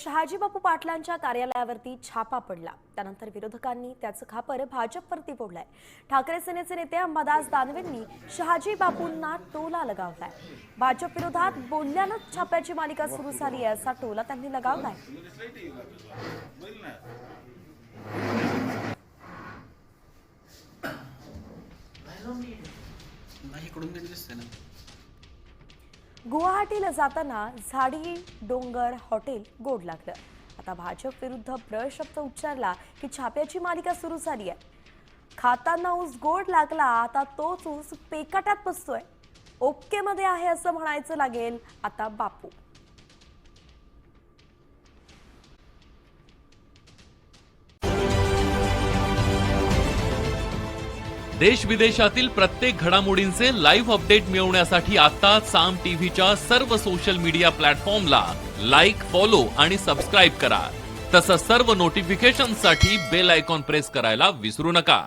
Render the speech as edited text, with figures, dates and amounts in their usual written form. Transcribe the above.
शहाजी बापू पाटलांच्या कार्यालयावरती छापा पडला। त्यानंतर विरोधकांनी त्याचं खापर भाजपवरती फोडलंय। ठाकरे सेनेचे नेते अंबादास दानवेंनी शहाजी बापूंना टोला लगावलाय। भाजप विरोधात बोलल्यानंच छाप्याची मालिका सुरू झाली आहे असा टोला त्यांनी लगावलाय। गुवाहाटीला जाताना झाडी डोंगर हॉटेल गोड लागलं। आता भाजप विरुद्ध ब्र शब्द उच्चारला की छाप्याची मालिका सुरू झाली आहे। खाताना ऊस गोड लागला, आता तोच ऊस पेकाट्यात बसतोय। ओके मध्ये आहे असं म्हणायचं लागेल आता बापू। देश विदेशातील प्रत्येक घडामोडींचे लाईव्ह अपडेट मिळवण्यासाठी आता साम टीव्हीच्या सर्व सोशल मीडिया प्लॅटफॉर्मला लाईक, फॉलो आणि सबस्क्राईब करा। तसंच सर्व नोटिफिकेशनसाठी बेल आयकॉन प्रेस करायला विसरू नका।